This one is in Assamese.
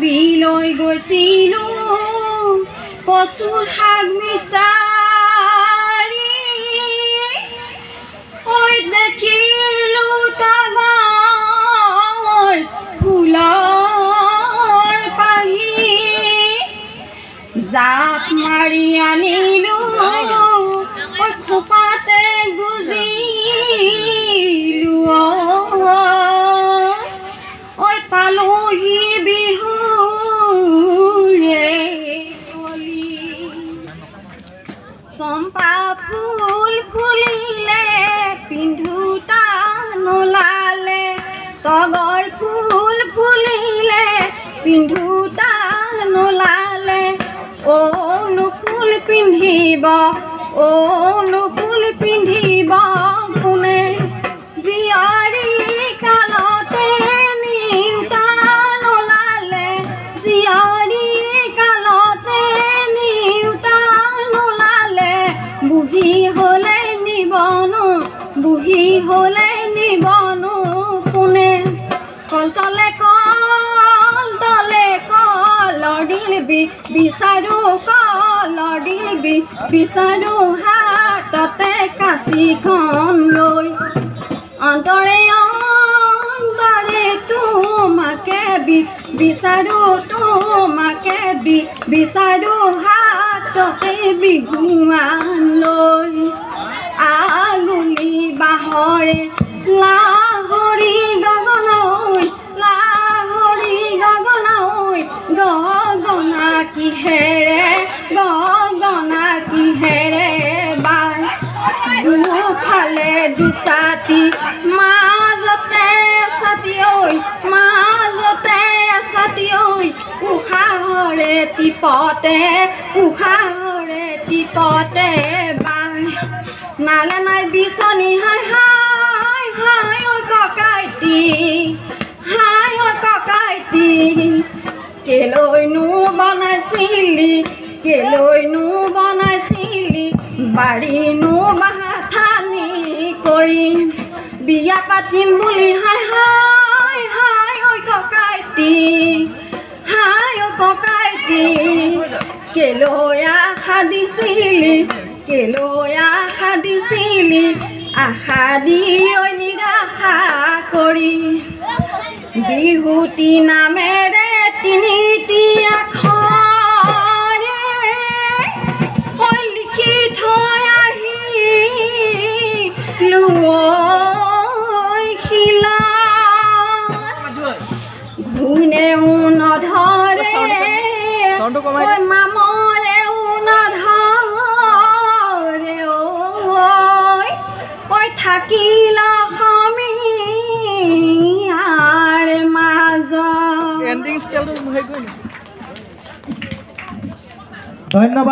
হাবিলৈ গৈছিলো কচুৰ শাক বিচাৰি ঐ দেখিলো তগৰ ফুলৰ পাহি জাপ মাৰি আনিলো ঐ খোপাতে গুজিলো ঐ পালোহি বিহুৰে কলি চম্পা ফুল ফুলিলে পিন্ধোতা নোলালে তগৰ ফুল ফুলিলে পিন্ধোতা নোলালে নো ফুল পিন্ধিব নো ফুল পিন্ধিব কোনে জীয়াৰী কালতে নিউতা নোলালে জীয়াৰী কালতে নিউতা নোলালে বুঢ়ী হ'লে নিবনো বুঢ়ী হ'লে নিবনো কোনে কলতলে কলৰ দিলবি বিচাৰো কলৰ দিলবি বিচাৰো হাততে কাঁচিখন লৈ অন্তৰে অন্তৰে তোমাকে বিচাৰো তোমাকে বিচাৰো হাততে বিহুৱান লৈ আগুলি বাঁহৰে লাহৰি গগনৈ লাহৰি গগনৈ গগনা কিহেৰে বাই দুফালে দুছাতি মাজতে ছাতি ঐ উশাহৰে টিপতে বাই নালে নাই বিচনী হাই ঐ ককাইটি কেলৈনো বনাইছিলি বাৰীনো বাহাথানি কৰি বিয়া পাতিম বুলি হাই ঐ ককাইটি কেলৈ আশা দিছিলি আশা দি ঐ নিৰাশা কৰি বিহুতি নামেৰে তিনিটি আখৰে ঐ লিখি থৈ আহিলো শিলাত ঘূণেও নধৰে ঐ মামৰেও নধৰে ঐ থাকিল অসমীয়াৰ মাজত। ধন্যবাদ।